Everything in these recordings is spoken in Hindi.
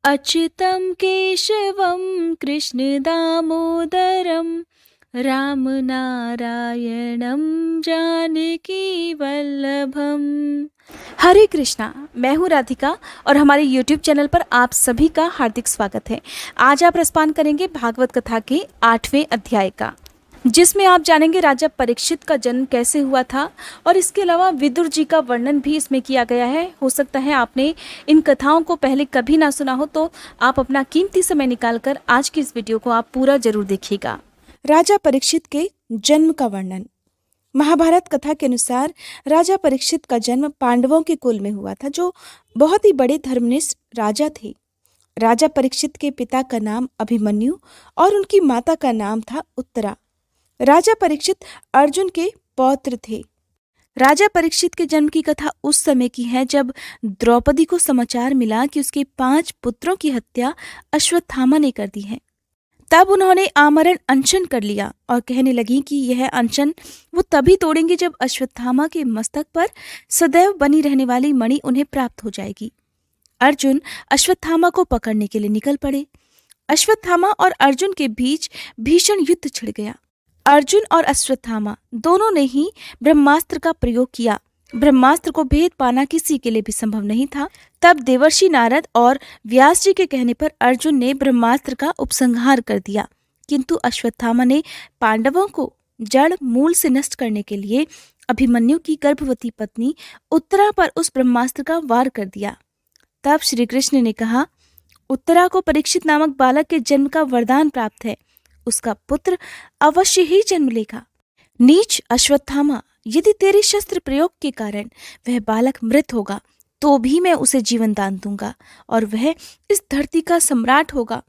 अच्युतं केशवं कृष्णदामोदरं रामनारायणं जानकीवल्लभम। हरे कृष्णा। मैं हूँ राधिका और हमारे YouTube चैनल पर आप सभी का हार्दिक स्वागत है। आज आप रसपान करेंगे भागवत कथा के 8वें अध्याय का, जिसमें आप जानेंगे राजा परीक्षित का जन्म कैसे हुआ था और इसके अलावा विदुर जी का वर्णन भी इसमें किया गया है। हो सकता है आपने इन कथाओं को पहले कभी ना सुना हो, तो आप अपना कीमती समय निकालकर आज की इस वीडियो को आप पूरा जरूर देखिएगा। राजा परीक्षित के जन्म का वर्णन। महाभारत कथा के अनुसार राजा परीक्षित का जन्म पांडवों के कुल में हुआ था, जो बहुत ही बड़े धर्मनिष्ठ राजा थे। राजा परीक्षित के पिता का नाम अभिमन्यु और उनकी माता का नाम था उत्तरा। राजा परीक्षित अर्जुन के पौत्र थे। राजा परीक्षित के जन्म की कथा उस समय की है जब द्रौपदी को समाचार मिला कि उसके 5 पुत्रों की हत्या अश्वत्थामा ने कर दी है। तब उन्होंने आमरण अनशन कर लिया और कहने लगी कि यह अनशन वो तभी तोड़ेंगे जब अश्वत्थामा के मस्तक पर सदैव बनी रहने वाली मणि उन्हें प्राप्त हो जाएगी। अर्जुन अश्वत्थामा को पकड़ने के लिए निकल पड़े। अश्वत्थामा और अर्जुन के बीच भीषण युद्ध छिड़ गया। अर्जुन और अश्वत्थामा दोनों ने ही ब्रह्मास्त्र का प्रयोग किया। ब्रह्मास्त्र को भेद पाना किसी के लिए भी संभव नहीं था। तब देवर्षि नारद और व्यास जी के कहने पर अर्जुन ने ब्रह्मास्त्र का उपसंहार कर दिया, किंतु अश्वत्थामा ने पांडवों को जड़ मूल से नष्ट करने के लिए अभिमन्यु की गर्भवती पत्नी उत्तरा पर उस ब्रह्मास्त्र का वार कर दिया। तब श्री कृष्ण ने कहा, उत्तरा को परीक्षित नामक बालक के जन्म का वरदान प्राप्त है, उसका पुत्र अवश्य ही जन्म लेगा। नीच अश्वत्थामा, यदि तेरे शस्त्र प्रयोग के कारण वह बालक मृत होगा तो भी मैं उसे जीवन दान दूंगा और वह इस धरती का सम्राट होगा,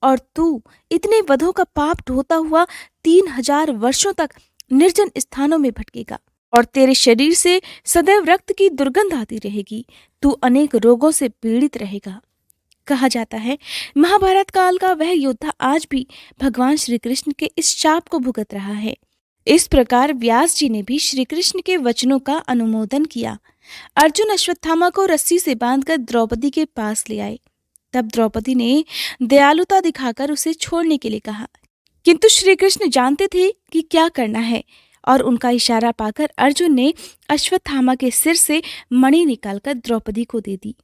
और तू इतने वधों का पाप ढोता हुआ 3000 वर्षों तक निर्जन स्थानों में भटकेगा और तेरे शरीर से सदैव रक्त की दुर्गंध आती रहेगी। तू अनेक रोगों से पीड़ित रहेगा। कहा जाता है महाभारत काल का वह योद्धा आज भी भगवान श्री कृष्ण के इस शाप को भुगत रहा है। इस प्रकार व्यास जी ने भी श्री कृष्ण के वचनों का अनुमोदन किया। अर्जुन अश्वत्थामा को रस्सी से बांधकर द्रौपदी के पास ले आए। तब द्रौपदी ने दयालुता दिखाकर उसे छोड़ने के लिए कहा, किंतु श्री कृष्ण जानते थे कि क्या करना है और उनका इशारा पाकर अर्जुन ने अश्वत्थामा के सिर से मणि निकालकर द्रौपदी को दे दी।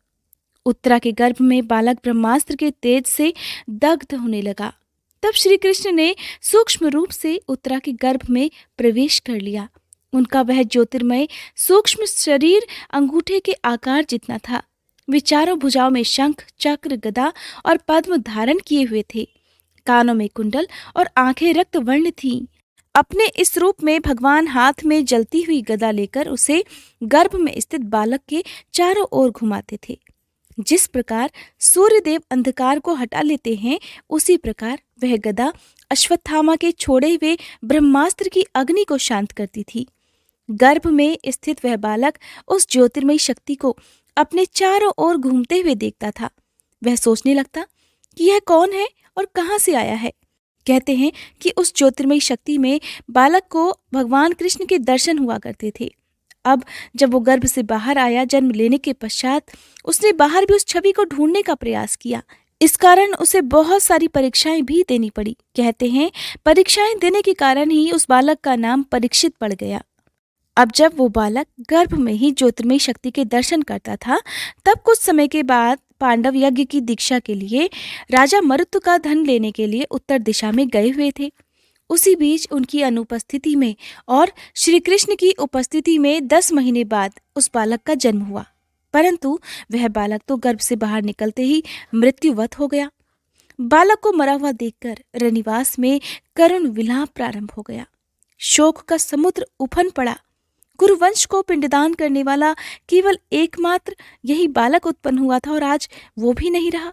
उत्तरा के गर्भ में बालक ब्रह्मास्त्र के तेज से दग्ध होने लगा। तब श्री कृष्ण ने सूक्ष्म रूप से उत्तरा के गर्भ में प्रवेश कर लिया। उनका वह ज्योतिर्मय सूक्ष्म शरीर अंगूठे के आकार जितना था। वे चारों भुजाओं में शंख, चक्र, गदा और पद्म धारण किए हुए थे। कानों में कुंडल और आंखें रक्त वर्ण थीं। अपने इस रूप में भगवान हाथ में जलती हुई गदा लेकर उसे गर्भ में स्थित बालक के चारों ओर घुमाते थे। जिस प्रकार सूर्यदेव अंधकार को हटा लेते हैं, उसी प्रकार वह गदा अश्वत्थामा के छोड़े हुए ब्रह्मास्त्र की अग्नि को शांत करती थी। गर्भ में स्थित वह बालक उस ज्योतिर्मयी शक्ति को अपने चारों ओर घूमते हुए देखता था। वह सोचने लगता कि यह कौन है और कहाँ से आया है। कहते हैं कि उस ज्योतिर्मयी शक्ति में बालक को भगवान कृष्ण के दर्शन हुआ करते थे। अब जब वो गर्भ से बाहर आया, जन्म लेने के पश्चात उसने बाहर भी उस छवि को ढूंढने का प्रयास किया। इस कारण उसे बहुत सारी परीक्षाएं भी देनी पड़ी। कहते हैं परीक्षाएं देने के कारण ही उस बालक का नाम परीक्षित पड़ गया। अब जब वो बालक गर्भ में ही ज्योतिर्मयी शक्ति के दर्शन करता था, तब कुछ समय के बाद पांडव यज्ञ की दीक्षा के लिए राजा मरुत का धन लेने के लिए उत्तर दिशा में गए हुए थे। उसी बीच उनकी अनुपस्थिति में और श्री कृष्ण की उपस्थिति में 10 महीने बाद उस बालक का जन्म हुआ, परंतु वह बालक तो गर्भ से बाहर निकलते ही मृत्युवत हो गया। बालक को मरा हुआ देखकर रनिवास में करुण विलाप प्रारंभ हो गया। शोक का समुद्र उफन पड़ा। कुरुवंश को पिंडदान करने वाला केवल एकमात्र यही बालक उत्पन्न हुआ था और आज वो भी नहीं रहा।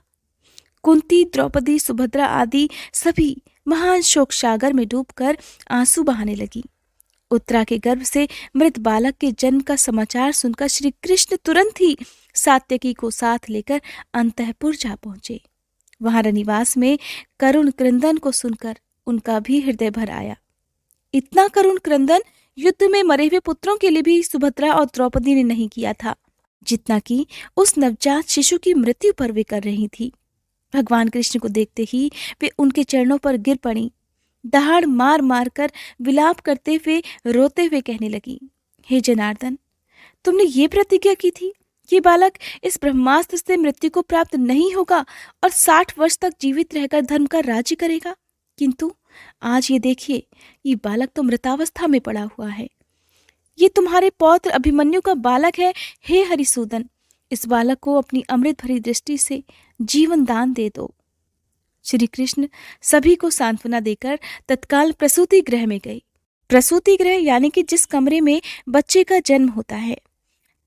कुंती, द्रौपदी, सुभद्रा आदि सभी महान शोक सागर में डूबकर आंसू बहाने लगी। उत्तरा के गर्भ से मृत बालक के जन्म का समाचार सुनकर श्री कृष्ण तुरंत ही सात्यकी को साथ लेकर अंतःपुर जा पहुंचे। वहां रनिवास में करुण क्रंदन को सुनकर उनका भी हृदय भर आया। इतना करुण क्रंदन युद्ध में मरे हुए पुत्रों के लिए भी सुभद्रा और द्रौपदी ने नहीं किया था, जितना कि उस नवजात शिशु की मृत्यु पर वे कर रही थी। भगवान कृष्ण को देखते ही वे उनके चरणों पर गिर पड़ी। दहाड़ मार मार कर विलाप करते हुए रोते हुए कहने लगी, हे जनार्दन, तुमने ये प्रतिज्ञा की थी, ये बालक इस ब्रह्मास्त्र से मृत्यु को प्राप्त नहीं होगा और 60 वर्ष तक जीवित रहकर धर्म का राज्य करेगा। किंतु आज ये देखिए, ये बालक तो मृतावस्था में पड़ा हुआ है। ये तुम्हारे पौत्र अभिमन्यु का बालक है। हे हरिसूदन, इस बालक को अपनी अमृत भरी दृष्टि से जीवन दान दे दो। श्री कृष्ण सभी को सांत्वना देकर तत्काल प्रसूति गृह में गए। प्रसूति गृह यानी कि जिस कमरे में बच्चे का जन्म होता है।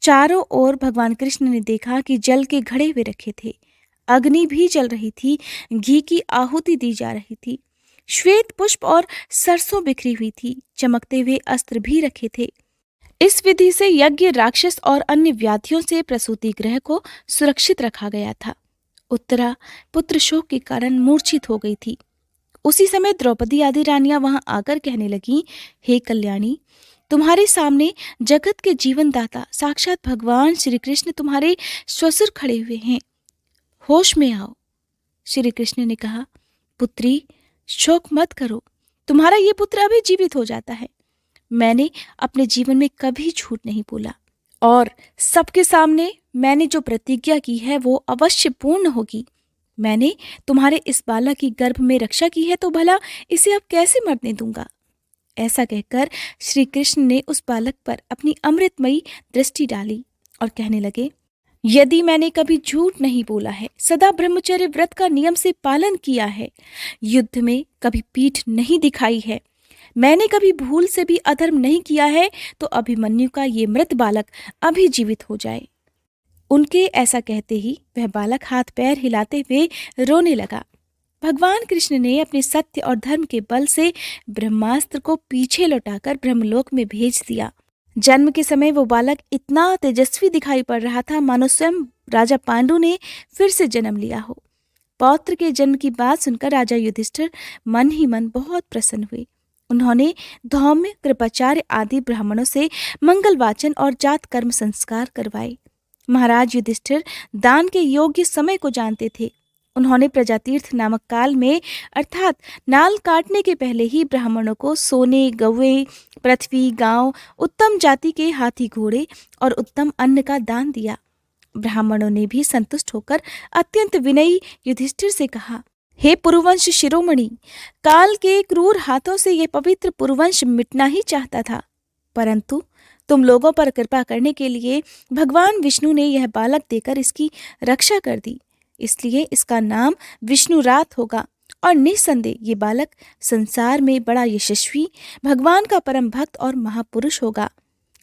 चारों ओर भगवान कृष्ण ने देखा कि जल के घड़े हुए रखे थे, अग्नि भी जल रही थी, घी की आहुति दी जा रही थी, श्वेत पुष्प और सरसों बिखरी हुई थी, चमकते हुए अस्त्र भी रखे थे। इस विधि से यज्ञ, राक्षस और अन्य व्याधियों से प्रसूति गृह को सुरक्षित रखा गया था। उत्तरा पुत्र शोक के कारण मूर्छित हो गई थी। उसी समय द्रौपदी आदि रानियां वहां आकर कहने लगी, हे कल्याणी, तुम्हारे सामने जगत के जीवन दाता साक्षात भगवान श्री कृष्ण तुम्हारे ससुर खड़े हुए हैं, होश में आओ। श्री कृष्ण ने कहा, पुत्री, शोक मत करो, तुम्हारा ये पुत्र अभी जीवित हो जाता है। मैंने अपने जीवन में कभी झूठ नहीं बोला और सबके सामने मैंने जो प्रतिज्ञा की है वो अवश्य पूर्ण होगी। मैंने तुम्हारे इस बालक की गर्भ में रक्षा की है, तो भला इसे अब कैसे मरने दूंगा। ऐसा कहकर श्री कृष्ण ने उस बालक पर अपनी अमृतमयी दृष्टि डाली और कहने लगे, यदि मैंने कभी झूठ नहीं बोला है, सदा ब्रह्मचर्य व्रत का नियम से पालन किया है, युद्ध में कभी पीठ नहीं दिखाई है, मैंने कभी भूल से भी अधर्म नहीं किया है, तो अभिमन्यु का ये मृत बालक अभी जीवित हो जाए। उनके ऐसा कहते ही वह बालक हाथ पैर हिलाते हुए रोने लगा। भगवान कृष्ण ने अपने सत्य और धर्म के बल से ब्रह्मास्त्र को पीछे लौटाकर ब्रह्मलोक में भेज दिया। जन्म के समय वो बालक इतना तेजस्वी दिखाई पड़ रहा था मानो स्वयं राजा पांडु ने फिर से जन्म लिया हो। पौत्र के जन्म की बात सुनकर राजा युधिष्ठिर मन ही मन बहुत प्रसन्न हुए। उन्होंने धौम्य, कृपाचार्य आदि ब्राह्मणों से मंगल वाचन और जात कर्म संस्कार करवाए। महाराज युधिष्ठिर दान के योग्य समय को जानते थे। उन्होंने प्रजातीर्थ नामक काल में अर्थात नाल काटने के पहले ही ब्राह्मणों को सोने, गौएं, पृथ्वी, गांव, उत्तम जाति के हाथी घोड़े और उत्तम अन्न का दान दिया। ब्राह्मणों ने भी संतुष्ट होकर अत्यंत विनयी युधिष्ठिर से कहा, हे पुरुवंश शिरोमणि, काल के क्रूर हाथों से यह पवित्र पुरुवंश मिटना ही चाहता था, परंतु तुम लोगों पर कृपा करने के लिए भगवान विष्णु ने यह बालक देकर इसकी रक्षा कर दी, इसलिए इसका नाम विष्णुरात होगा और निस्संदेह ये बालक संसार में बड़ा यशस्वी, भगवान का परम भक्त और महापुरुष होगा।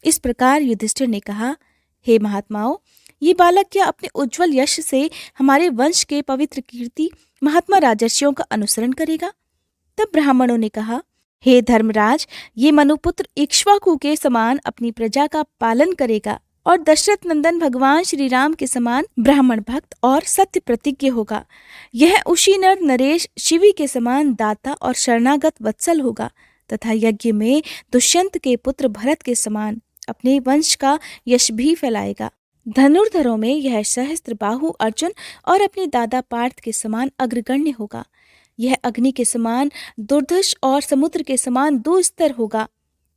इस प्रकार युधिष्ठिर ने कहा, हे महात्माओं, ये बालक क्या अपने उज्जवल यश से हमारे वंश के पवित्र कीर्ति महात्मा राजर्षियों का अनुसरण करेगा? तब ब्राह्मणों ने कहा, हे धर्मराज, ये मनुपुत्र इक्ष्वाकु के समान अपनी प्रजा का पालन करेगा और दशरथ नंदन भगवान श्री राम के समान ब्राह्मण भक्त और सत्य प्रतिज्ञ होगा। यह उशी नर नरेश शिवी के समान दाता और शरणागत वत्सल होगा तथा यज्ञ में दुष्यंत के पुत्र भरत के समान अपने वंश का यश भी फैलाएगा। धनुर्धरों में यह सहस्त्रबाहु अर्जुन और अपने दादा पार्थ के समान अग्रगण्य होगा। यह अग्नि के समान दुर्धर्ष और समुद्र के समान दुस्तर होगा।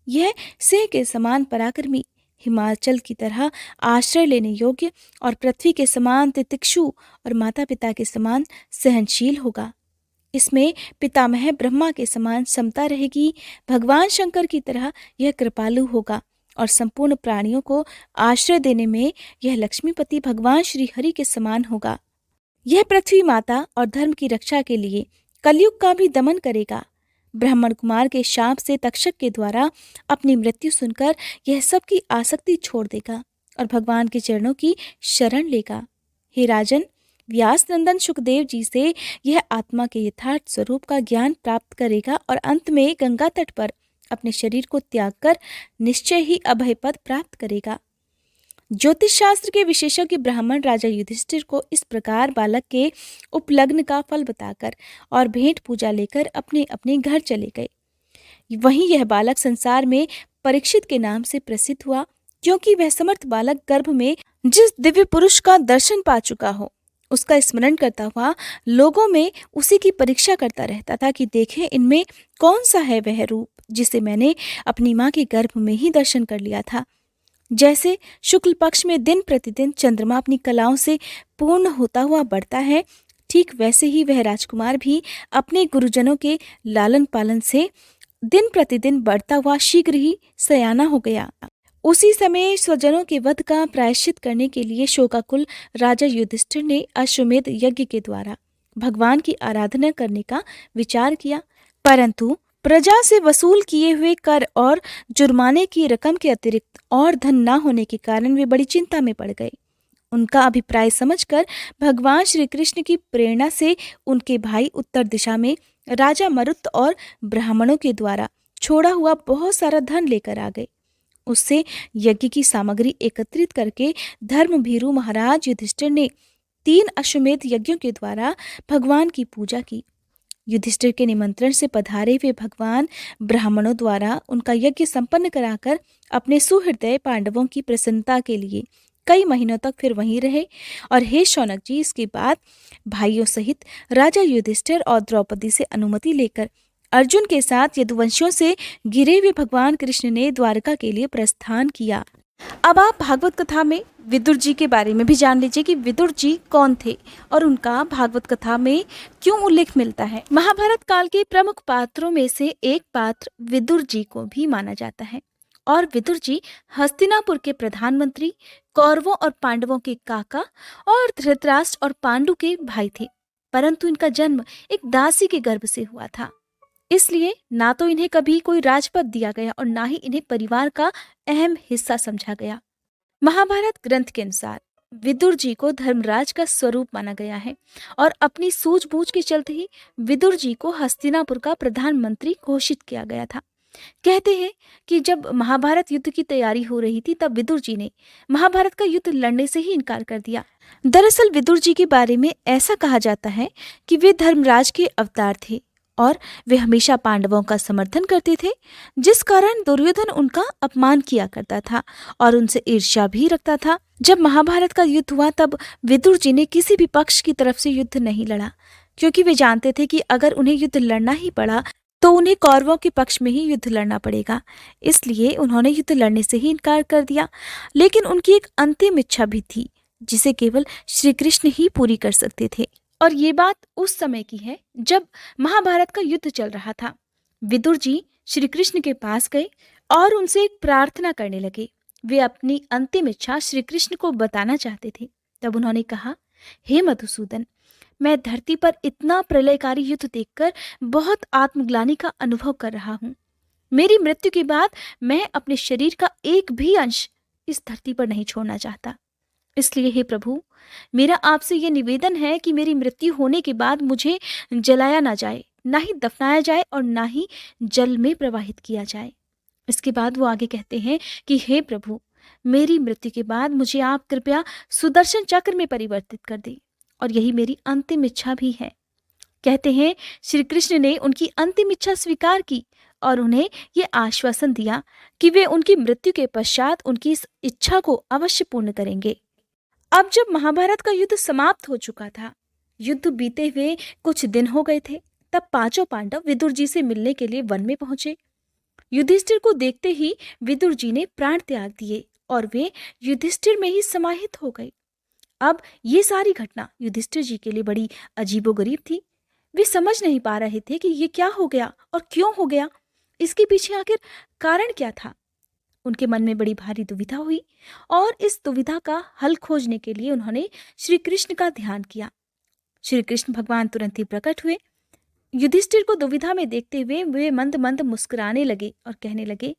यह सिंह के समान पराक्रमी, हिमाचल की तरह आश्रय लेने योग्य और पृथ्वी के समान तितिक्षु और माता पिता के समान सहनशील होगा। इसमें पितामह ब्रह्मा के समान समता रहेगी। भगवान शंकर की तरह यह कृपालु होगा और संपूर्ण प्राणियों को आश्रय देने में यह लक्ष्मीपति भगवान श्री हरि के समान होगा। यह पृथ्वी माता और धर्म की रक्षा के लिए कलयुग का भी दमन करेगा। ब्राह्मण कुमार के शाप से तक्षक के द्वारा अपनी मृत्यु सुनकर यह सबकी आसक्ति छोड़ देगा और भगवान के चरणों की शरण लेगा। हे राजन, व्यास नंदन सुखदेव जी से यह आत्मा के यथार्थ स्वरूप का ज्ञान प्राप्त करेगा और अंत में गंगा तट पर अपने शरीर को त्याग कर निश्चय ही अभय पद प्राप्त करेगा। ज्योतिष शास्त्र के विशेषज्ञ ब्राह्मण राजा युधिष्ठिर को इस प्रकार बालक के उपलग्न का फल बताकर और भेंट पूजा लेकर अपने अपने घर चले गए। वहीं यह बालक संसार में परीक्षित के नाम से प्रसिद्ध हुआ, क्योंकि वह समर्थ बालक गर्भ में जिस दिव्य पुरुष का दर्शन पा चुका हो उसका स्मरण करता हुआ लोगों में उसी की परीक्षा करता रहता था कि देखें इनमें कौन सा है वह रूप जिसे मैंने अपनी माँ के गर्भ में ही दर्शन कर लिया था। जैसे शुक्ल पक्ष में दिन प्रतिदिन चंद्रमा अपनी कलाओं से पूर्ण होता हुआ बढ़ता है, ठीक वैसे ही वह राजकुमार भी अपने गुरुजनों के लालन पालन से दिन प्रतिदिन बढ़ता हुआ शीघ्र ही सयाना हो गया। उसी समय स्वजनों के वध का प्रायश्चित करने के लिए शोकाकुल राजा युधिष्ठिर ने अश्वमेध यज्ञ के द्वारा भगवान की आराधना करने का विचार किया, परंतु प्रजा से वसूल किए हुए कर और जुर्माने की रकम के अतिरिक्त और धन न होने के कारण वे बड़ी चिंता में पड़ गए। उनका अभिप्राय समझकर भगवान श्री कृष्ण की प्रेरणा से उनके भाई उत्तर दिशा में राजा मरुत और ब्राह्मणों के द्वारा छोड़ा हुआ बहुत सारा धन लेकर आ गए। उससे यज्ञ की सामग्री एकत्रित करके धर्मभीरु महाराज युधिष्ठिर ने 3 अश्वमेध यज्ञों के द्वारा भगवान की पूजा की। युधिष्ठिर के निमंत्रण से पधारे हुए भगवान ब्राह्मणों द्वारा उनका यज्ञ संपन्न कराकर अपने सुहृदय पांडवों की प्रसन्नता के लिए कई महीनों तक फिर वहीं रहे। और हे शौनक जी, इसके बाद भाइयों सहित राजा युधिष्ठिर और द्रौपदी से अनुमति लेकर अर्जुन के साथ यदुवंशियों से घिरे हुए भगवान कृष्ण ने द्वारका के लिए प्रस्थान किया। अब आप भागवत कथा में विदुर जी के बारे में भी जान लीजिए कि विदुर जी कौन थे और उनका भागवत कथा में क्यों उल्लेख मिलता है। महाभारत काल के प्रमुख पात्रों में से एक पात्र विदुर जी को भी माना जाता है और विदुर जी हस्तिनापुर के प्रधानमंत्री, कौरवों और पांडवों के काका और धृतराष्ट्र और पांडु के भाई थे। परंतु इनका जन्म एक दासी के गर्भ से हुआ था, इसलिए ना तो इन्हें कभी कोई राजपद दिया गया और ना ही इन्हें परिवार का अहम हिस्सा समझा गया। महाभारत ग्रंथ के अनुसार विदुर जी को धर्मराज का स्वरूप माना गया है और अपनी सूझबूझ के चलते ही विदुर जी को हस्तिनापुर का प्रधानमंत्री घोषित किया गया था। कहते हैं कि जब महाभारत युद्ध की तैयारी हो रही थी तब विदुर जी ने महाभारत का युद्ध लड़ने से ही इनकार कर दिया। दरअसल विदुर जी के बारे में ऐसा कहा जाता है कि वे धर्मराज के अवतार थे और वे हमेशा पांडवों का समर्थन करते थे, जिस कारण दुर्योधन उनका अपमान किया करता था और उनसे ईर्ष्या भी रखता था। जब महाभारत का युद्ध हुआ तब विदुर जी ने किसी भी पक्ष की तरफ से युद्ध नहीं लड़ा, क्योंकि वे जानते थे कि अगर उन्हें युद्ध लड़ना ही पड़ा तो उन्हें कौरवों के पक्ष में ही युद्ध लड़ना पड़ेगा। इसलिए उन्होंने युद्ध लड़ने से ही इनकार कर दिया। लेकिन उनकी एक अंतिम इच्छा भी थी जिसे केवल श्री कृष्ण ही पूरी कर सकते थे, और ये बात उस समय की है जब महाभारत का युद्ध चल रहा था। विदुर जी श्री कृष्ण के पास गए और उनसे एक प्रार्थना करने लगे। वे अपनी अंतिम इच्छा श्री कृष्ण को बताना चाहते थे। तब उन्होंने कहा, हे मधुसूदन, मैं धरती पर इतना प्रलयकारी युद्ध देखकर बहुत आत्मग्लानि का अनुभव कर रहा हूँ। मेरी मृत्यु के बाद मैं अपने शरीर का एक भी अंश इस धरती पर नहीं छोड़ना चाहता। इसलिए हे प्रभु, मेरा आपसे ये निवेदन है कि मेरी मृत्यु होने के बाद मुझे जलाया ना जाए, ना ही दफनाया जाए और ना ही जल में प्रवाहित किया जाए। इसके बाद वो आगे कहते हैं कि हे प्रभु, मेरी मृत्यु के बाद मुझे आप कृपया सुदर्शन चक्र में परिवर्तित कर दें, और यही मेरी अंतिम इच्छा भी है। कहते हैं श्री कृष्ण ने उनकी अंतिम इच्छा स्वीकार की और उन्हें ये आश्वासन दिया कि वे उनकी मृत्यु के पश्चात उनकी इस इच्छा को अवश्य पूर्ण करेंगे। अब जब महाभारत का युद्ध समाप्त हो चुका था, युद्ध बीते हुए कुछ दिन हो गए थे, तब पांचों पांडव विदुर जी से मिलने के लिए वन में पहुंचे। युधिष्ठिर को देखते ही विदुर जी ने प्राण त्याग दिए और वे युधिष्ठिर में ही समाहित हो गए। अब ये सारी घटना युधिष्ठिर जी के लिए बड़ी अजीबोगरीब थी। वे समझ नहीं पा रहे थे कि ये क्या हो गया और क्यों हो गया, इसके पीछे आखिर कारण क्या था। उनके मन में बड़ी भारी दुविधा हुई और इस दुविधा का हल खोजने के लिए उन्होंने श्री कृष्ण का ध्यान किया। श्री कृष्ण भगवान तुरंत ही प्रकट हुए। युधिष्ठिर को दुविधा में देखते हुए वे मंद मंद मुस्कुराने लगे और कहने लगे,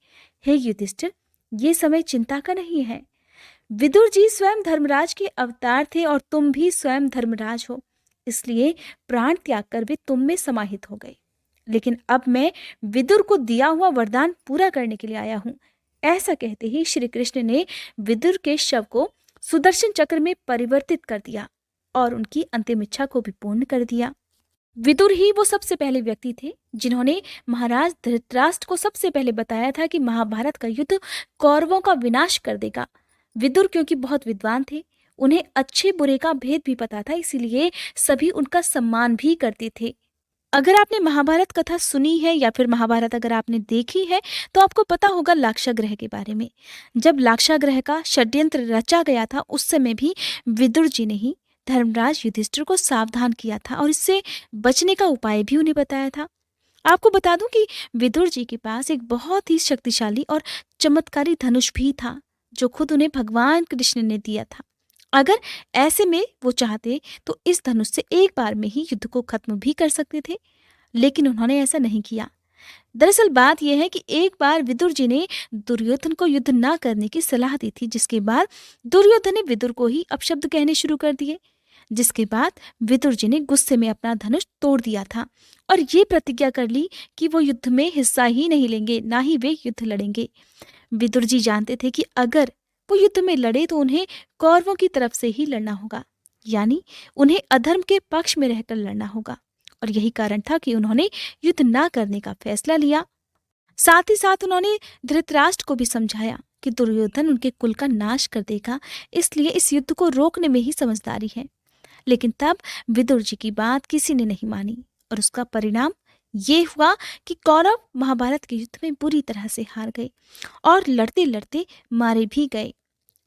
हे युधिष्ठिर, ये समय चिंता का नहीं है। विदुर जी स्वयं धर्मराज के अवतार थे और तुम भी स्वयं धर्मराज हो, इसलिए प्राण त्याग कर वे तुम में समाहित हो गए। लेकिन अब मैं विदुर को दिया हुआ वरदान पूरा करने के लिए आया हूँ। ऐसा कहते ही श्री कृष्ण ने विदुर के शव को सुदर्शन चक्र में परिवर्तित कर दिया और उनकी अंतिम इच्छा को भी पूर्ण कर दिया। विदुर ही वो सबसे पहले व्यक्ति थे जिन्होंने महाराज धृतराष्ट्र को सबसे पहले बताया था कि महाभारत का युद्ध कौरवों का विनाश कर देगा। विदुर क्योंकि बहुत विद्वान थे, उन्हें अच्छे बुरे का भेद भी पता था, इसीलिए सभी उनका सम्मान भी करते थे। अगर आपने महाभारत कथा सुनी है या फिर महाभारत अगर आपने देखी है तो आपको पता होगा लाक्षागृह के बारे में। जब लाक्षागृह का षड्यंत्र रचा गया था उस समय भी विदुर जी ने ही धर्मराज युधिष्ठिर को सावधान किया था और इससे बचने का उपाय भी उन्हें बताया था। आपको बता दूं कि विदुर जी के पास एक बहुत ही शक्तिशाली और चमत्कारी धनुष भी था जो खुद उन्हें भगवान कृष्ण ने दिया था। अगर ऐसे में वो चाहते तो इस धनुष से एक बार में ही युद्ध को खत्म भी कर सकते थे, लेकिन उन्होंने ऐसा नहीं किया। दरअसल बात यह है कि एक बार विदुर जी ने दुर्योधन को युद्ध ना करने की सलाह दी थी, जिसके बाद दुर्योधन ने विदुर को ही अपशब्द कहने शुरू कर दिए, जिसके बाद विदुर जी ने गुस्से में अपना धनुष तोड़ दिया था और ये प्रतिज्ञा कर ली कि वो युद्ध में हिस्सा ही नहीं लेंगे, ना ही वे युद्ध लड़ेंगे। विदुर जी जानते थे कि अगर वो युद्ध में लड़े तो उन्हें कौरवों की तरफ से ही लड़ना होगा, यानी उन्हें अधर्म के पक्ष में रहकर लड़ना होगा, और यही कारण था कि उन्होंने युद्ध ना करने का फैसला लिया। साथ ही साथ उन्होंने धृतराष्ट्र को भी समझाया कि दुर्योधन उनके कुल का नाश कर देगा, इसलिए इस युद्ध को रोकने में ही समझदारी है। लेकिन तब विदुर जी की बात किसी ने नहीं मानी और उसका परिणाम ये हुआ कि कौरव महाभारत के युद्ध में बुरी तरह से हार गए और लड़ते लड़ते मारे भी गए।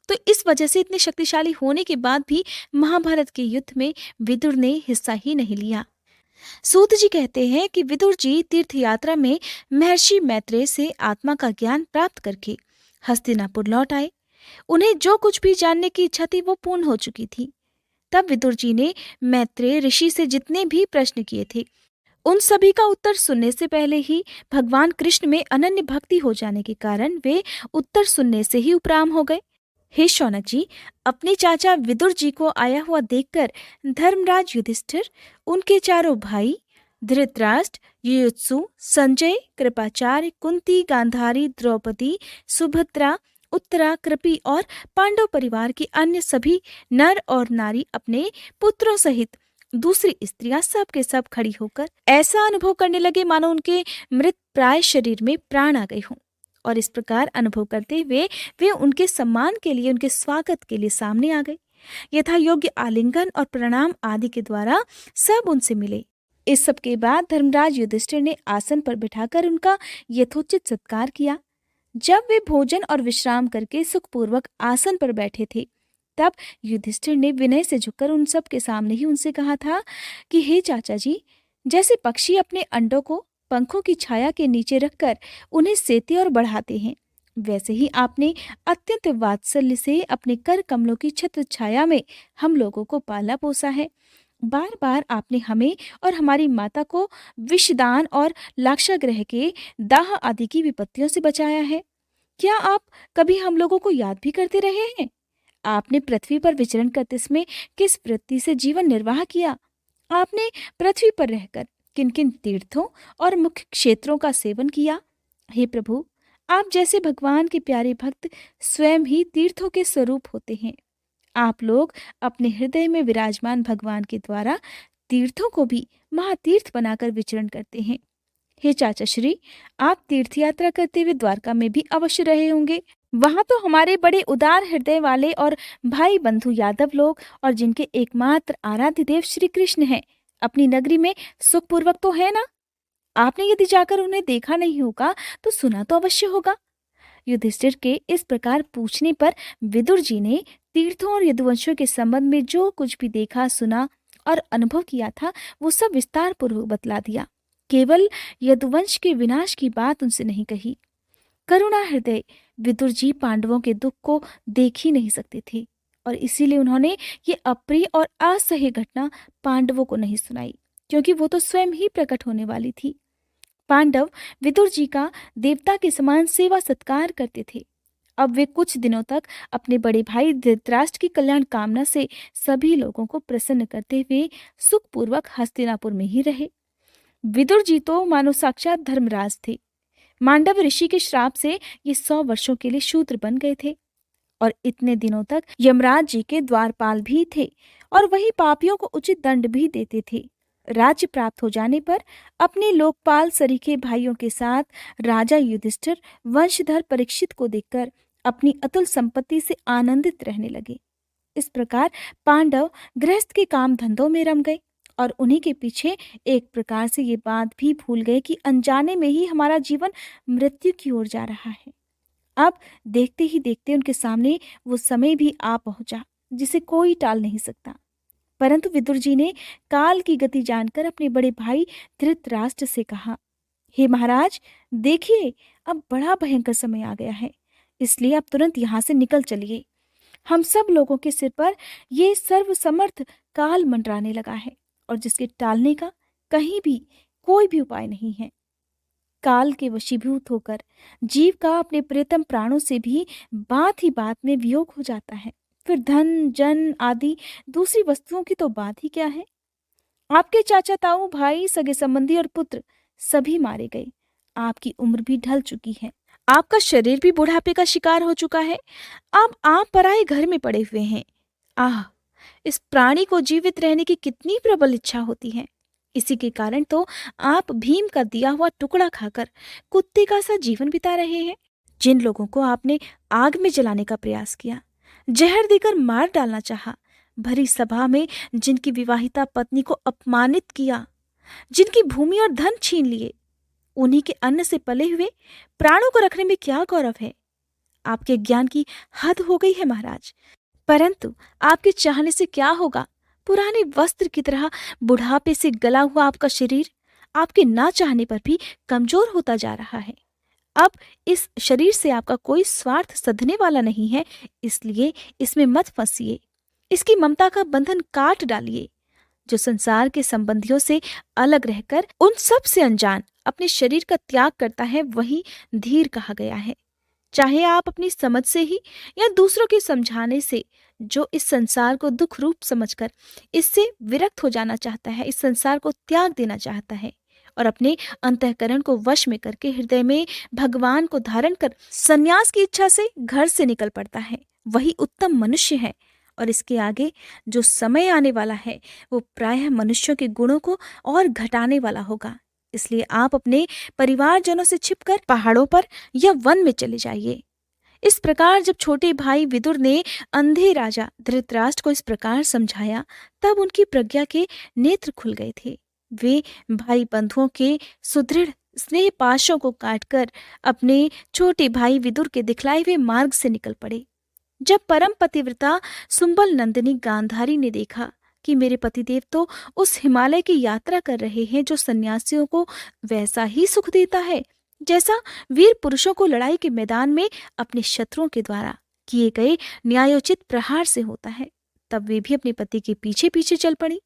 तो इस वजह से इतने शक्तिशाली होने के बाद भी महाभारत के युद्ध में विदुर ने हिस्सा ही नहीं लिया। सूत जी कहते हैं कि विदुर जी तीर्थ यात्रा में महर्षि मैत्रेय से आत्मा का ज्ञान प्राप्त करके हस्तिनापुर लौट आए। उन्हें जो कुछ भी जानने की इच्छा थी वो पूर्ण हो चुकी थी। तब विदुर जी ने मैत्रेय ऋषि से जितने भी प्रश्न किए थे उन सभी का उत्तर सुनने से पहले ही भगवान कृष्ण में अनन्य भक्ति हो जाने के कारण वे उत्तर सुनने से ही उपराम हो गए। हे शौनक जी, अपने चाचा विदुर जी को आया हुआ देखकर धर्मराज युधिष्ठिर, उनके चारों भाई धृतराष्ट्र, युयुत्सु, संजय, कृपाचार्य, कुंती, गांधारी, द्रौपदी, सुभद्रा, उत्तरा, कृपि और पांडव परिवार की अन्य सभी नर और नारी अपने पुत्रों सहित दूसरी स्त्रियां सब के सब खड़ी होकर ऐसा अनुभव करने लगे मानो उनके मृत प्राय शरीर में प्राण आ गए हों, और इस प्रकार अनुभव करते हुए वे उनके सम्मान के लिए, उनके स्वागत के लिए सामने आ गए। यथा योग्य आलिंगन और प्रणाम आदि के द्वारा सब उनसे मिले। इस सब के बाद धर्मराज युधिष्ठिर ने आसन पर बिठाकर उनका यथोचित सत्कार किया। जब वे भोजन और विश्राम करके सुखपूर्वक आसन पर बैठे थे तब युधिष्ठिर ने विनय से झुककर उन सब के सामने ही उनसे कहा था कि हे चाचा जी, जैसे पक्षी अपने अंडों को पंखों की छाया के नीचे रखकर उन्हें सेते और बढ़ाते हैं, वैसे ही आपने अत्यंत वात्सल्य से अपने कर कमलों की छत्र छाया में हम लोगों को पाला पोसा है। बार बार आपने हमें और हमारी माता को विषदान और लाक्षागृह के दाह आदि की विपत्तियों से बचाया है। क्या आप कभी हम लोगों को याद भी करते रहे हैं? आपने पृथ्वी पर विचरण करते समय किस वृत्ति से जीवन निर्वाह किया? आपने पृथ्वी पर रहकर किन किन तीर्थों और मुख्य क्षेत्रों का सेवन किया? हे प्रभु, आप जैसे भगवान के प्यारे भक्त स्वयं ही तीर्थों के स्वरूप होते हैं। आप लोग अपने हृदय में विराजमान भगवान के द्वारा तीर्थों को भी महातीर्थ बनाकर विचरण करते हैं। हे चाचा श्री, आप तीर्थ यात्रा करते हुए द्वारका में भी अवश्य रहे होंगे। वहां तो हमारे बड़े उदार हृदय वाले और भाई बंधु यादव लोग और जिनके एकमात्र आराध्य देव श्री कृष्ण हैं, अपनी नगरी में सुखपूर्वक तो है ना? आपने यदि जाकर उन्हें देखा नहीं होगा तो सुना तो अवश्य होगा। युधिष्ठिर के इस प्रकार पूछने पर विदुर जी ने तीर्थों और यदुवंशों के संबंध में जो कुछ भी देखा, सुना और अनुभव किया था वो सब विस्तार पूर्वक बतला दिया। केवल यदुवंश के विनाश की बात उनसे नहीं कही। करुणा हृदय विदुर जी पांडवों के दुख को देख ही नहीं सकते थे और इसीलिए उन्होंने ये अप्रिय और असह्य घटना पांडवों को नहीं सुनाई, क्योंकि वो तो स्वयं ही प्रकट होने वाली थी। पांडव विदुर जी का देवता के समान सेवा सत्कार करते थे। अब वे कुछ दिनों तक अपने बड़े भाई धृतराष्ट्र की कल्याण कामना से सभी लोगों को प्रसन्न करते हुए सुखपूर्वक हस्तिनापुर में ही रहे। विदुर जी तो मानो साक्षात धर्मराज थे। मांडव ऋषि के श्राप से ये 100 वर्षों के लिए शूद्र बन गए थे और इतने दिनों तक यमराज जी के द्वारपाल भी थे और वही पापियों को उचित दंड भी देते थे। राज्य प्राप्त हो जाने पर अपने लोकपाल सरीखे भाइयों के साथ राजा युधिष्ठिर वंशधर परीक्षित को देखकर अपनी अतुल संपत्ति से आनंदित रहने लगे। इस प्रकार पांडव गृहस्थ के काम धंधों में रम गए और उन्हीं के पीछे एक प्रकार से ये बात भी भूल गए कि अनजाने में ही हमारा जीवन मृत्यु की ओर जा रहा है। अब देखते ही देखते उनके सामने वो समय भी आ पहुंचा जिसे कोई टाल नहीं सकता। परंतु विदुर जी ने काल की गति जानकर अपने बड़े भाई धृतराष्ट्र से कहा, हे महाराज, देखिए अब बड़ा भयंकर समय आ गया है, इसलिए आप तुरंत यहाँ से निकल चलिए। हम सब लोगों के सिर पर ये सर्वसमर्थ काल मंडराने लगा है और जिसके टालने का कहीं भी कोई भी उपाय नहीं है। काल के वशीभूत होकर जीव का अपने प्रियतम प्राणों से भी बात ही बात में वियोग हो जाता है। फिर धन जन आदि दूसरी वस्तुओं की तो बात ही क्या है। आपके चाचा ताऊ भाई सगे संबंधी और पुत्र सभी मारे गए। आपकी उम्र भी ढल चुकी है, आपका शरीर भी बुढ़ापे का शिकार हो चुका है। अब आप पराए घर में पड़े हुए हैं। आह, इस प्राणी को जीवित रहने की कितनी प्रबल इच्छा होती है। इसी के कारण तो आप भीम का दिया हुआ टुकड़ा खाकर कुत्ते का सा जीवन बिता रहे हैं। जिन लोगों को आपने आग में जलाने का प्रयास किया, जहर देकर मार डालना चाहा, भरी सभा में जिनकी विवाहिता पत्नी को अपमानित किया, जिनकी भूमि और धन छीन लिए, उन्हीं के अन्न से पले हुए प्राणों को रखने में क्या गौरव है। आपके ज्ञान की हद हो गई है महाराज। परंतु आपके चाहने से क्या होगा। पुराने वस्त्र की तरह बुढ़ापे से गला हुआ आपका शरीर आपके ना चाहने पर भी कमजोर होता जा रहा है। अब इस शरीर से आपका कोई स्वार्थ सधने वाला नहीं है, इसलिए इसमें मत फंसिए। इसकी ममता का बंधन काट डालिए। जो संसार के संबंधियों से अलग रहकर उन सब से अनजान अपने शरीर का त्याग करता है, वही धीर कहा गया है। चाहे आप अपनी समझ से ही या दूसरों के समझाने से, जो इस संसार को दुख रूप समझकर इससे विरक्त हो जाना चाहता है, इस संसार को त्याग देना चाहता है और अपने अंतःकरण को वश में करके हृदय में भगवान को धारण कर संन्यास की इच्छा से घर से निकल पड़ता है, वही उत्तम मनुष्य है। और इसके आगे जो समय आने वाला है वो प्रायः मनुष्यों के गुणों को और घटाने वाला होगा। इसलिए आप अपने परिवारजनों से छिपकर पहाड़ों पर या वन में चले जाइए। इस प्रकार जब छोटे भाई विदुर ने अंधे राजा धृतराष्ट्र को इस प्रकार समझाया, तब उनकी प्रज्ञा के नेत्र खुल गए थे। वे भाई बंधुओं के सुदृढ़ स्नेह पाशों को काटकर अपने छोटे भाई विदुर के दिखलाए हुए मार्ग से निकल पड़े। जब परम पतिव्रता सुंबल नंदिनी गांधारी ने देखा कि मेरे पतिदेव तो उस हिमालय की यात्रा कर रहे हैं जो सन्यासियों को वैसा ही सुख देता है जैसा वीर पुरुषों को लड़ाई के मैदान में अपने शत्रुओं के द्वारा किए गए न्यायोचित प्रहार से होता है, तब वे भी अपने पति के पीछे पीछे चल पड़ी।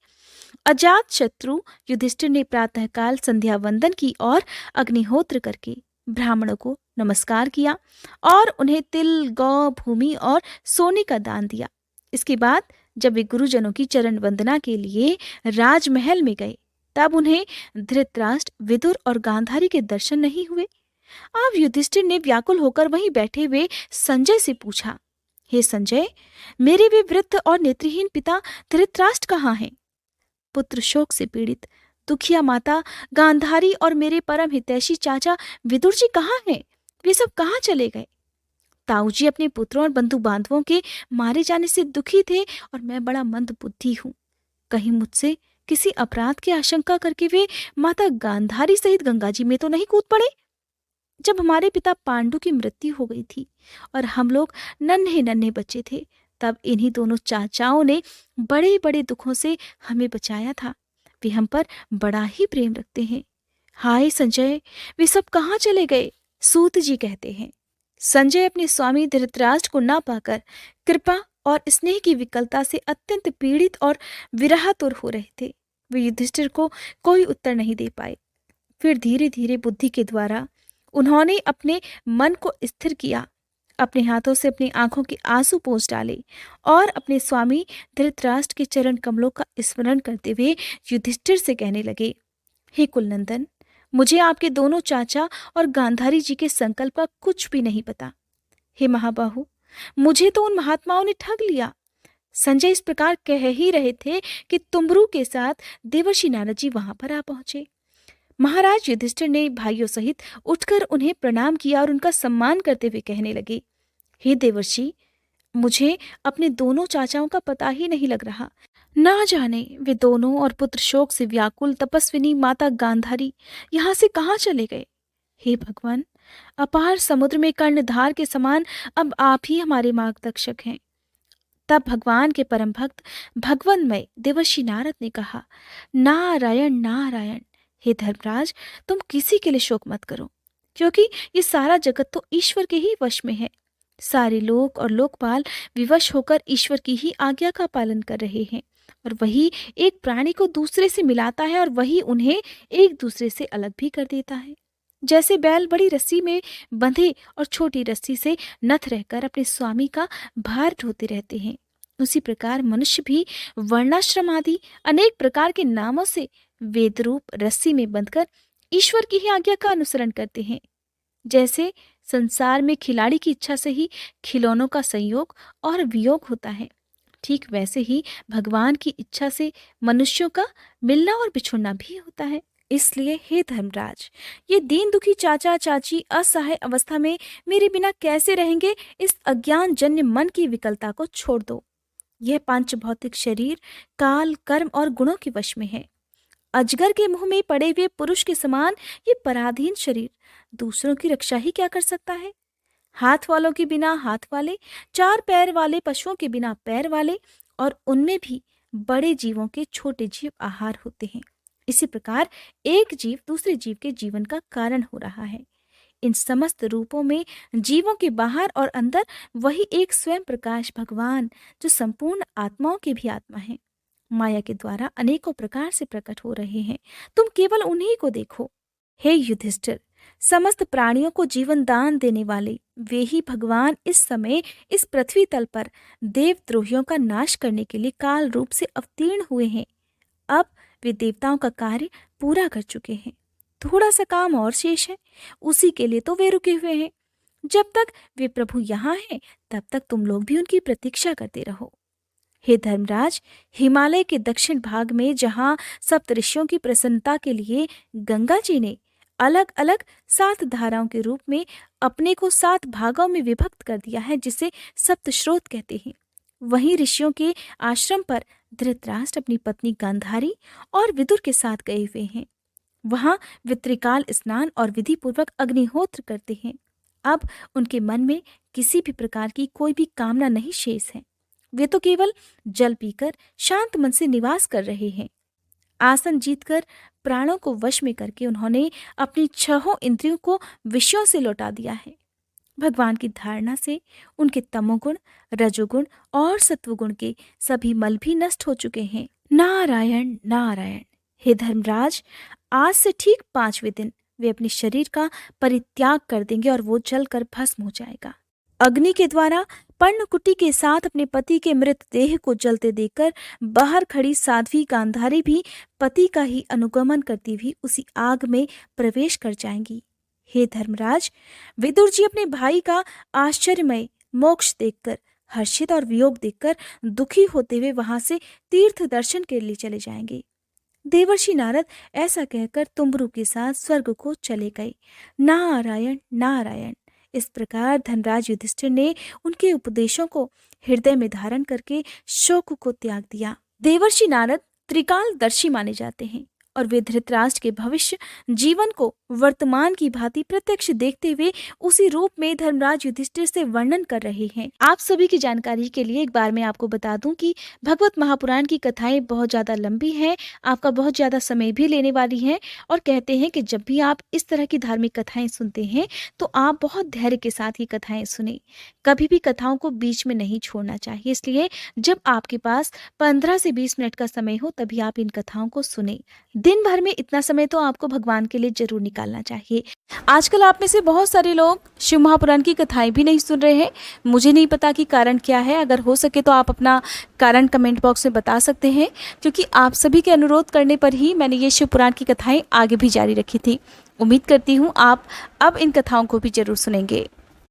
अजात शत्रु युधिष्ठिर ने प्रातःकाल संध्या वंदन की और अग्निहोत्र करके ब्राह्मणों को नमस्कार किया और उन्हें तिल गौ भूमि और सोने का दान दिया। इसके बाद जब वे गुरुजनों की चरण वंदना के लिए राजमहल में गए, तब उन्हें धृतराष्ट्र विदुर और गांधारी के दर्शन नहीं हुए। अब युधिष्ठिर ने व्याकुल होकर वहीं बैठे हुए संजय से पूछा, हे संजय, मेरे वे वृद्ध और नेत्रहीन पिता धृतराष्ट्र कहाँ हैं? पुत्र शोक से पीड़ित दुखिया माता गांधारी और मेरे परम हितैषी चाचा विदुर जी कहाँ हैं? वे सब कहाँ चले गए? ताऊ जी अपने पुत्रों और बंधु बांधवों के मारे जाने से दुखी थे और मैं बड़ा मंद बुद्धि हूँ। कहीं मुझसे किसी अपराध की आशंका करके वे माता गांधारी सहित गंगा जी में तो नहीं कूद पड़े? जब हमारे पिता पांडु की मृत्यु हो गई थी और हम लोग नन्हे नन्हे बच्चे थे, तब इन्हीं दोनों चाचाओं ने बड़े बड़े दुखों से हमें बचाया था। वे हम पर बड़ा ही प्रेम रखते हैं। हाय संजय, वे सब कहाँ चले गए? सूत जी कहते हैं। संजय अपने स्वामी धृतराष्ट्र को ना पाकर कृपा और स्नेह की विकलता से अत्यंत पीड़ित और विरहातुर हो रहे थे। वे युधिष्ठिर को कोई उत्तर नहीं दे पाए। फिर धीरे धीरे बुद्धि के द्वारा उन्होंने अपने मन को स्थिर किया, अपने हाथों से अपनी आंखों के आंसू पोंछ डाले और अपने स्वामी धृतराष्ट्र के चरण कमलों का स्मरण करते हुए युधिष्ठिर से कहने लगे, हे कुलनंदन, मुझे आपके दोनों चाचा और गांधारी जी के संकल्प का कुछ भी नहीं पता। हे महाबाहु, मुझे तो उन महात्माओं ने ठग लिया। संजय इस प्रकार कह ही रहे थे कि तुमरू के साथ देवर्षि नारद जी वहां पर आ पहुंचे। महाराज युधिष्ठिर ने भाइयों सहित उठकर उन्हें प्रणाम किया और उनका सम्मान करते हुए कहने लगे, हे देवर्षि, मुझे अपने दोनों चाचाओं का पता ही नहीं लग रहा। ना जाने वे दोनों और पुत्र शोक से व्याकुल तपस्विनी माता गांधारी यहाँ से कहाँ चले गए। हे भगवान, अपार समुद्र में कर्णधार के समान अब आप ही हमारे मार्गदर्शक हैं। तब भगवान के परम भक्त भगवन्मय देवर्षि नारद ने कहा, नारायण नारायण। हे धर्मराज, तुम किसी के लिए शोक मत करो, क्योंकि ये सारा जगत तो ईश्वर के ही वश में है। सारे लोक और लोकपाल विवश होकर ईश्वर की ही आज्ञा का पालन कर रहे हैं, और वही एक प्राणी को दूसरे से मिलाता है और वही उन्हें एक दूसरे से अलग भी कर देता है। जैसे बैल बड़ी रस्सी में बंधे और छोटी रस्सी से नथ रहकर अपने स्वामी का भार ढोते रहते हैं, उसी प्रकार मनुष्य भी वर्णाश्रम आदि अनेक प्रकार के नामों से वेद रूप रस्सी में बंधकर ईश्वर की ही आज्ञा का अनुसरण करते हैं। जैसे संसार में खिलाड़ी की इच्छा से ही खिलौनों का संयोग और वियोग होता है, ठीक वैसे ही भगवान की इच्छा से मनुष्यों का मिलना और बिछुड़ना भी होता है। इसलिए हे धर्मराज, ये दीन दुखी चाचा चाची असहाय अवस्था में मेरे बिना कैसे रहेंगे, इस अज्ञान जन्य मन की विकलता को छोड़ दो। यह पांच भौतिक शरीर काल कर्म और गुणों के वश में है। अजगर के मुंह में पड़े हुए पुरुष के समान ये पराधीन शरीर दूसरों की रक्षा ही क्या कर सकता है। हाथ वालों के बिना हाथ वाले, चार पैर वाले पशुओं के बिना पैर वाले, और उनमें भी बड़े जीवों के छोटे जीव आहार होते हैं। इसी प्रकार एक जीव दूसरे जीव के जीवन का कारण हो रहा है। इन समस्त रूपों में जीवों के बाहर और अंदर वही एक स्वयं प्रकाश भगवान, जो संपूर्ण आत्माओं के भी आत्मा है, माया के द्वारा अनेकों प्रकार से प्रकट हो रहे हैं। तुम केवल उन्हीं को देखो। हे युधिष्ठिर, समस्त प्राणियों को जीवन दान देने वाले वे ही भगवान इस समय इस पृथ्वी तल पर देवद्रोहियों का नाश करने के लिए काल रूप से अवतीर्ण हुए हैं। अब वे देवताओं का कार्य पूरा कर चुके हैं। थोड़ा सा काम और शेष है, उसी के लिए तो वे रुके हुए हैं। जब तक वे प्रभु यहाँ हैं, तब तक तुम लोग भी उनकी प्रतीक्षा करते रहो। हे धर्मराज, हिमालय के दक्षिण भाग में जहाँ सप्तऋषियों की प्रसन्नता के लिए गंगा जी ने अलग अलग 7 धाराओं के रूप में अपने को 7 भागों में विभक्त कर दिया है, जिसे सप्तस्रोत कहते हैं, वहीं ऋषियों के आश्रम पर धृतराष्ट्र अपनी पत्नी गांधारी और विदुर के साथ गए हुए हैं। वहां वे त्रिकाल स्नान और विधि पूर्वक अग्निहोत्र करते हैं। अब उनके मन में किसी भी प्रकार की कोई भी कामना नहीं शेष है। वे तो केवल जल पीकर शांत मन से निवास कर रहे हैं। आसन जीतकर प्राणों को वश में करके उन्होंने अपनी 6 इंद्रियों को विषयों से लौटा दिया है। भगवान की धारणा से उनके तमोगुण, रजोगुण और सत्वगुण के सभी मल भी नष्ट हो चुके हैं। नारायण नारायण। हे धर्मराज, आज से ठीक 5वें दिन वे अपने शरीर का परित्याग कर देंगे और वो जलकर भस्म हो जाएगा। अग्नि के द्वारा पर्णकुटी के साथ अपने पति के मृतदेह को जलते देखकर बाहर खड़ी साध्वी गांधारी भी पति का ही अनुगमन करती हुई उसी आग में प्रवेश कर जाएंगी। हे धर्मराज, विदुर जी अपने भाई का आश्चर्यमय मोक्ष देखकर हर्षित और वियोग देखकर दुखी होते हुए वहां से तीर्थ दर्शन के लिए चले जाएंगे। देवर्षि नारद ऐसा कहकर तुम्बरू के साथ स्वर्ग को चले गए। नारायण नारायण। इस प्रकार धनराज युधिष्ठिर ने उनके उपदेशों को हृदय में धारण करके शोक को त्याग दिया। देवर्षि नारद त्रिकालदर्शी माने जाते हैं और वे धृतराष्ट्र के भविष्य जीवन को वर्तमान की भांति प्रत्यक्ष देखते हुए उसी रूप में धर्मराज युधिष्ठिर से वर्णन कर रहे हैं। आप सभी की जानकारी के लिए एक बार मैं आपको बता दूं कि भगवत महापुराण की कथाएं बहुत ज्यादा लंबी हैं, आपका बहुत ज्यादा समय भी लेने वाली हैं, और कहते हैं कि जब भी आप इस तरह की धार्मिक कथाएं सुनते हैं तो आप बहुत धैर्य के साथ ये कथाएं सुने। कभी भी कथाओं को बीच में नहीं छोड़ना चाहिए, इसलिए जब आपके पास 15 से 20 मिनट का समय हो तभी आप इन कथाओं को सुने। दिन भर में इतना समय तो आपको भगवान के लिए जरूर निकालना चाहिए। आजकल आप में से बहुत सारे लोग शिव महापुराण की कथाएं भी नहीं सुन रहे हैं। मुझे नहीं पता कि कारण क्या है। अगर हो सके तो आप अपना कारण कमेंट बॉक्स में बता सकते हैं, क्योंकि आप सभी के अनुरोध करने पर ही मैंने ये शिव पुराण की कथाएं आगे भी जारी रखी थी। उम्मीद करती हूँ आप अब इन कथाओं को भी जरूर सुनेंगे।